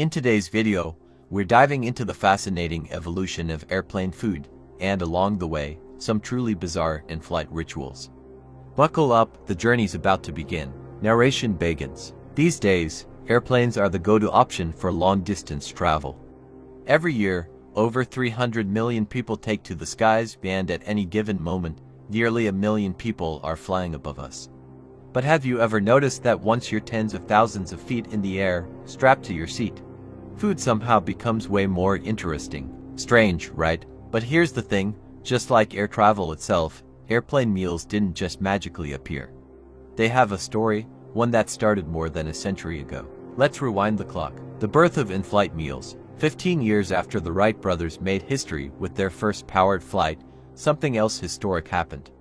In today's video, we're diving into the fascinating evolution of airplane food, and along the way, some truly bizarre in-flight rituals. Buckle up, the journey's about to begin. Narration begins. These days, airplanes are the go-to option for long-distance travel. Every year, over 300 million people take to the skies, and at any given moment, nearly 1 million people are flying above us. But have you ever noticed that once you're tens of thousands of feet in the air, strapped to your seat, food somehow becomes way more interesting? Strange, right? But here's the thing, just like air travel itself, airplane meals didn't just magically appear. They have a story, one that started more than a century ago. Let's rewind the clock. The birth of in-flight meals. 15 years after the Wright brothers made history with their first powered flight, something else historic happened.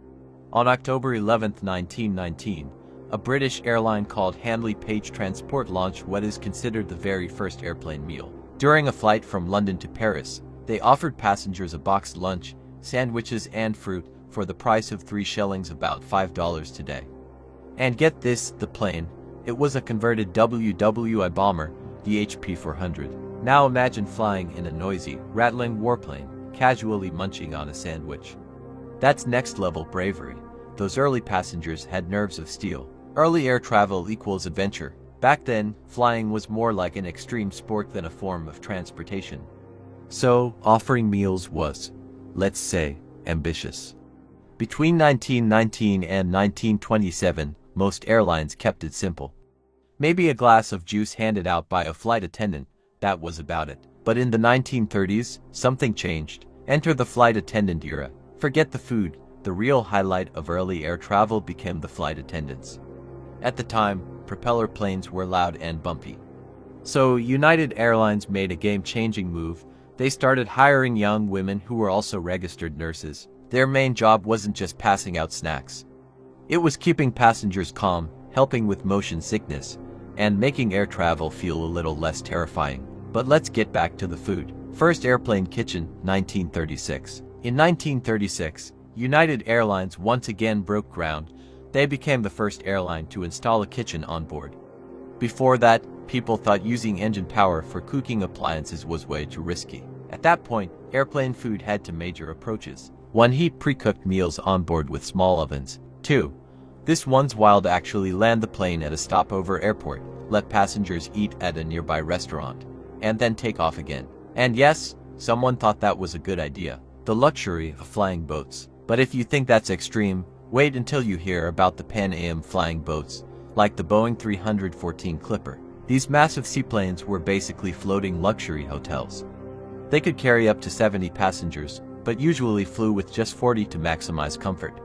On October 11, 1919, a British airline called Handley Page Transport launched what is considered the very first airplane meal. During a flight from London to Paris, they offered passengers a boxed lunch, sandwiches and fruit for the price of 3 shillings, about $5 today. And get this, the plane, it was a converted WWI bomber, the HP-400. Now imagine flying in a noisy, rattling warplane, casually munching on a sandwich. That's next-level bravery. Those early passengers had nerves of steel. Early air travel equals adventure. Back then, flying was more like an extreme sport than a form of transportation. So, offering meals was, let's say, ambitious. Between 1919 and 1927, most airlines kept it simple. Maybe a glass of juice handed out by a flight attendant, that was about it. But in the 1930s, something changed. Enter the flight attendant era. Forget the food, the real highlight of early air travel became the flight attendants. At the time, propeller planes were loud and bumpy. So United Airlines made a game-changing move. They started hiring young women who were also registered nurses. Their main job wasn't just passing out snacks. It was keeping passengers calm, helping with motion sickness, and making air travel feel a little less terrifying. But let's get back to the food. First airplane kitchen, 1936. In 1936, United Airlines once again broke ground. They became the first airline to install a kitchen on board. Before that, people thought using engine power for cooking appliances was way too risky. At that point, airplane food had two major approaches. 1. Heat pre-cooked meals on board with small ovens. 2. This one's wild actually land the plane at a stopover airport, let passengers eat at a nearby restaurant, and then take off again. And yes, someone thought that was a good idea. The luxury of flying boats. But if you think that's extreme, wait until you hear about the Pan Am flying boats, like the Boeing 314 Clipper. These massive seaplanes were basically floating luxury hotels. They could carry up to 70 passengers, but usually flew with just 40 to maximize comfort.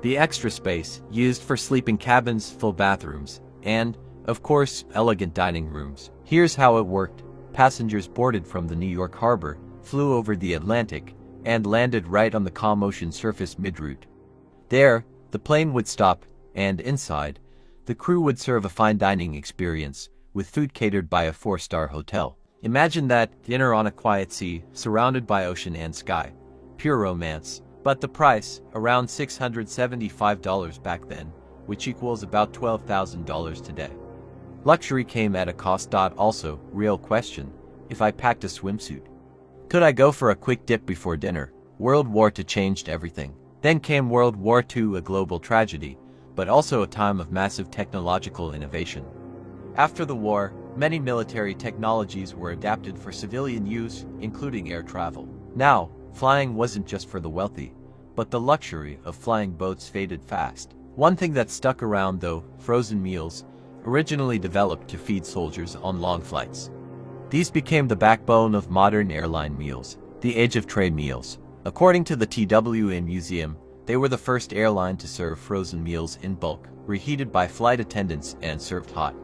The extra space, used for sleeping cabins, full bathrooms, and, of course, elegant dining rooms. Here's how it worked. Passengers boarded from the New York harbor, flew over the Atlantic, and landed right on the calm ocean surface mid-route. There, the plane would stop, and inside, the crew would serve a fine dining experience, with food catered by a 4-star hotel. Imagine that, dinner on a quiet sea, surrounded by ocean and sky. Pure romance. But the price, around $675 back then, which equals about $12,000 today. Luxury came at a cost. Also, real question, if I packed a swimsuit, could I go for a quick dip before dinner? World War II changed everything. Then came World War II, a global tragedy, but also a time of massive technological innovation. After the war, many military technologies were adapted for civilian use, including air travel. Now, flying wasn't just for the wealthy, but the luxury of flying boats faded fast. One thing that stuck around though, frozen meals, originally developed to feed soldiers on long flights. These became the backbone of modern airline meals, the age of tray meals. According to the TWA Museum, they were the first airline to serve frozen meals in bulk, reheated by flight attendants and served hot.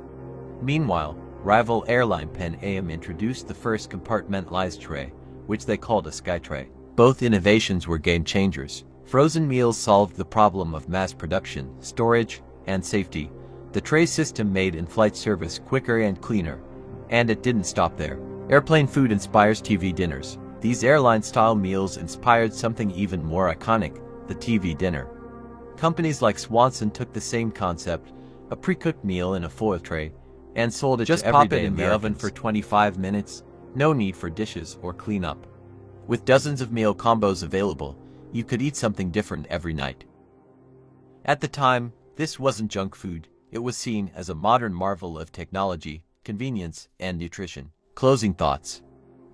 Meanwhile, rival airline Pan Am introduced the first compartmentalized tray, which they called a sky tray. Both innovations were game changers. Frozen meals solved the problem of mass production, storage, and safety. The tray system made in-flight service quicker and cleaner. And it didn't stop there. Airplane food inspires TV dinners. These airline-style meals inspired something even more iconic, the TV dinner. Companies like Swanson took the same concept, a pre-cooked meal in a foil tray, and sold it to everyday Americans. Just pop it in the oven for 25 minutes, no need for dishes or cleanup. With dozens of meal combos available, you could eat something different every night. At the time, this wasn't junk food. It was seen as a modern marvel of technology, convenience, and nutrition. Closing thoughts.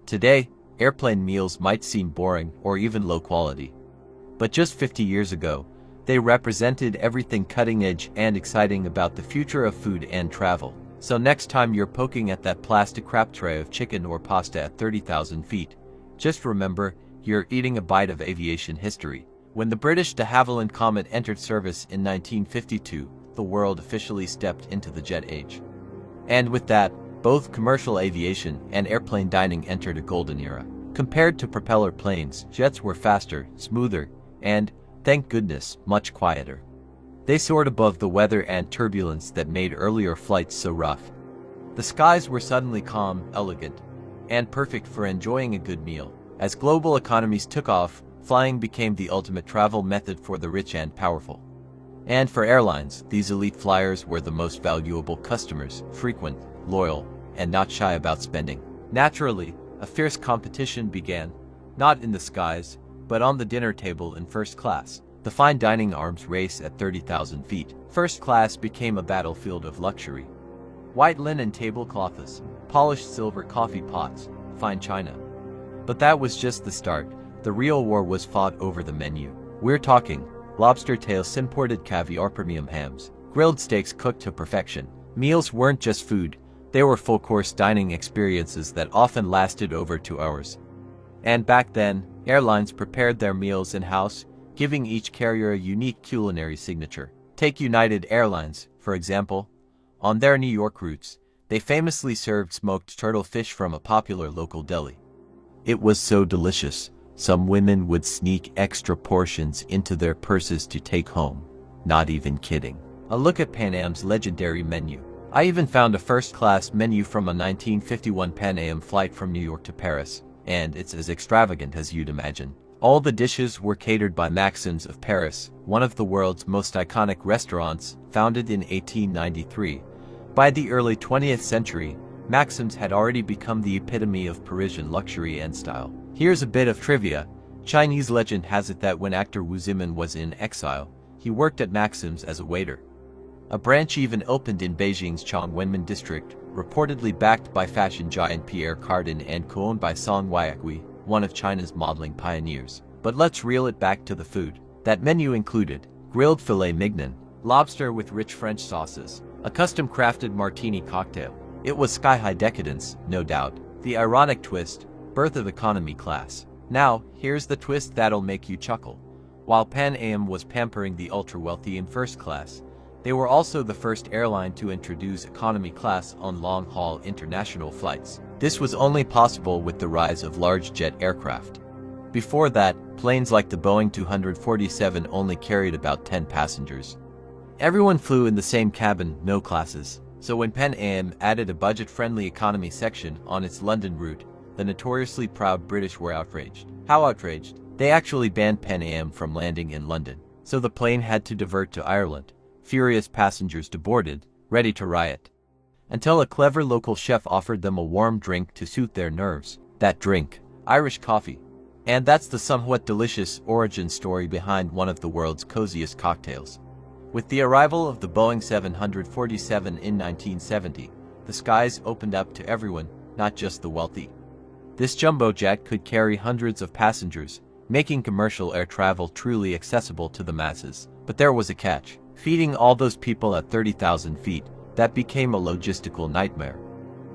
Today, airplane meals might seem boring or even low quality. But just 50 years ago, they represented everything cutting-edge and exciting about the future of food and travel. So next time you're poking at that plastic crap tray of chicken or pasta at 30,000 feet, just remember, you're eating a bite of aviation history. When the British de Havilland Comet entered service in 1952, the world officially stepped into the jet age. And with that, both commercial aviation and airplane dining entered a golden era. Compared to propeller planes, jets were faster, smoother, and, thank goodness, much quieter. They soared above the weather and turbulence that made earlier flights so rough. The skies were suddenly calm, elegant, and perfect for enjoying a good meal. As global economies took off, flying became the ultimate travel method for the rich and powerful. And for airlines, these elite flyers were the most valuable customers, frequent, loyal, and not shy about spending. Naturally, a fierce competition began, not in the skies, but on the dinner table in first class. The fine dining arms race at 30,000 feet. First class became a battlefield of luxury. White linen tablecloths, polished silver coffee pots, fine china. But that was just the start. The real war was fought over the menu. We're talking lobster tails, imported caviar, premium hams, grilled steaks cooked to perfection. Meals weren't just food, they were full-course dining experiences that often lasted over 2 hours. And back then, airlines prepared their meals in-house, giving each carrier a unique culinary signature. Take United Airlines, for example. On their New York routes, they famously served smoked turtle fish from a popular local deli. It was so delicious, some women would sneak extra portions into their purses to take home. Not even kidding. A look at Pan Am's legendary menu. I even found a first-class menu from a 1951 Pan Am flight from New York to Paris, and it's as extravagant as you'd imagine. All the dishes were catered by Maxim's of Paris, one of the world's most iconic restaurants, founded in 1893. By the early 20th century, Maxim's had already become the epitome of Parisian luxury and style. Here's a bit of trivia. Chinese legend has it that when actor Wu Zimin was in exile, he worked at Maxim's as a waiter. A branch even opened in Beijing's Chongwenmen district, reportedly backed by fashion giant Pierre Cardin and co-owned by Song Weikui, one of China's modeling pioneers. But let's reel it back to the food. That menu included grilled filet mignon, lobster with rich French sauces, a custom-crafted martini cocktail. It was sky-high decadence, no doubt. The ironic twist, birth of economy class. Now, here's the twist that'll make you chuckle. While Pan Am was pampering the ultra-wealthy in first class, they were also the first airline to introduce economy class on long-haul international flights. This was only possible with the rise of large jet aircraft. Before that, planes like the Boeing 247 only carried about 10 passengers. Everyone flew in the same cabin, no classes. So when Pan Am added a budget-friendly economy section on its London route, the notoriously proud British were outraged. How outraged? They actually banned Pan Am from landing in London. So the plane had to divert to Ireland. Furious passengers deboarded, ready to riot. Until a clever local chef offered them a warm drink to soothe their nerves. That drink, Irish coffee. And that's the somewhat delicious origin story behind one of the world's coziest cocktails. With the arrival of the Boeing 747 in 1970, the skies opened up to everyone, not just the wealthy. This jumbo jet could carry hundreds of passengers, making commercial air travel truly accessible to the masses. But there was a catch. Feeding all those people at 30,000 feet, that became a logistical nightmare.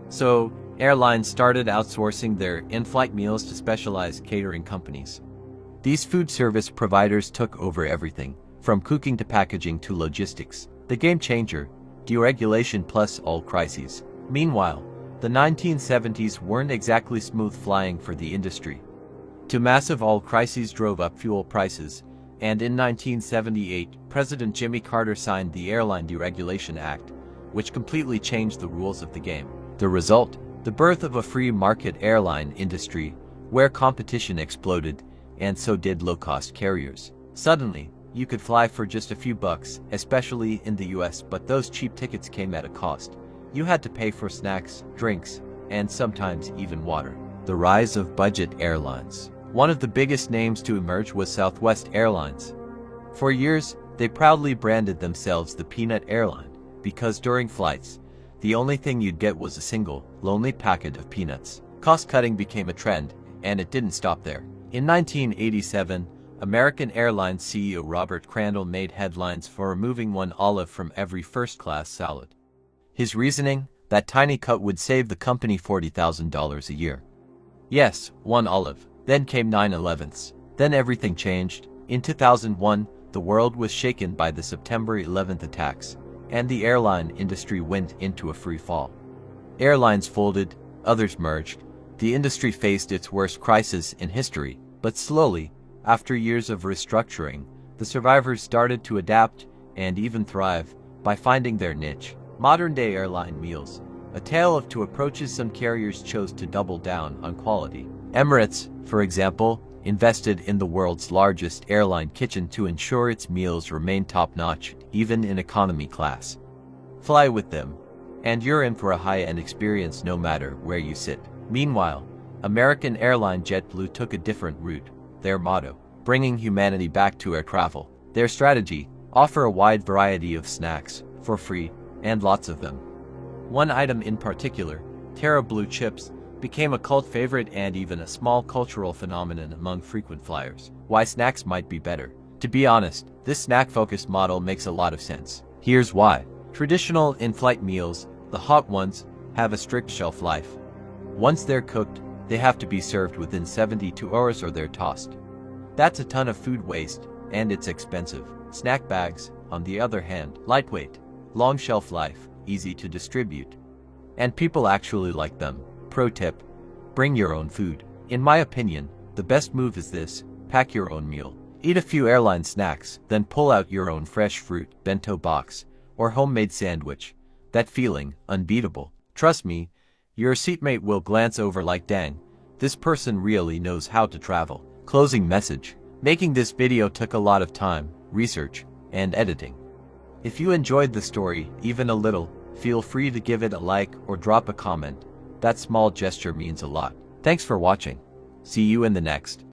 So, airlines started outsourcing their in-flight meals to specialized catering companies. These food service providers took over everything, from cooking to packaging to logistics. The game changer, deregulation plus all crises. Meanwhile, the 1970s weren't exactly smooth flying for the industry. Two massive oil crises drove up fuel prices, and in 1978, President Jimmy Carter signed the Airline Deregulation Act, which completely changed the rules of the game. The result? The birth of a free market airline industry, where competition exploded, and so did low-cost carriers. Suddenly, you could fly for just a few bucks, especially in the US, but those cheap tickets came at a cost. You had to pay for snacks, drinks, and sometimes even water. The rise of budget airlines. One of the biggest names to emerge was Southwest Airlines. For years, they proudly branded themselves the Peanut Airline, because during flights, the only thing you'd get was a single, lonely packet of peanuts. Cost-cutting became a trend, and it didn't stop there. In 1987, American Airlines CEO Robert Crandall made headlines for removing one olive from every first-class salad. His reasoning? That tiny cut would save the company $40,000 a year. Yes, one olive. Then came 9/11s. Then everything changed. In 2001, the world was shaken by the September 11th attacks, and the airline industry went into a free fall. Airlines folded, others merged. The industry faced its worst crisis in history, but slowly, after years of restructuring, the survivors started to adapt and even thrive by finding their niche. Modern-day airline meals. A tale of two approaches. Some carriers chose to double down on quality. Emirates, for example, invested in the world's largest airline kitchen to ensure its meals remain top-notch, even in economy class. Fly with them, and you're in for a high-end experience no matter where you sit. Meanwhile, American airline JetBlue took a different route. Their motto, bringing humanity back to air travel. Their strategy, offer a wide variety of snacks, for free, and lots of them. One item in particular, Terra Blue chips, became a cult favorite and even a small cultural phenomenon among frequent flyers. Why snacks might be better. To be honest, this snack-focused model makes a lot of sense. Here's why. Traditional in-flight meals, the hot ones, have a strict shelf life. Once they're cooked, they have to be served within 72 hours or they're tossed. That's a ton of food waste, and it's expensive. Snack bags, on the other hand, lightweight, long shelf life, easy to distribute. And people actually like them. Pro tip, bring your own food. In my opinion, the best move is this: pack your own meal. Eat a few airline snacks, then pull out your own fresh fruit, bento box, or homemade sandwich. That feeling, unbeatable. Trust me, your seatmate will glance over like, dang, this person really knows how to travel. Closing message. Making this video took a lot of time, research, and editing. If you enjoyed the story, even a little, feel free to give it a like or drop a comment. That small gesture means a lot. Thanks for watching. See you in the next.